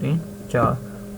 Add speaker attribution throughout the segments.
Speaker 1: 3 4۔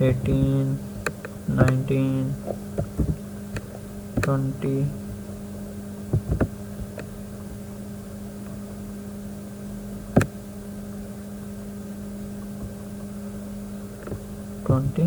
Speaker 1: 18 19 20 21۔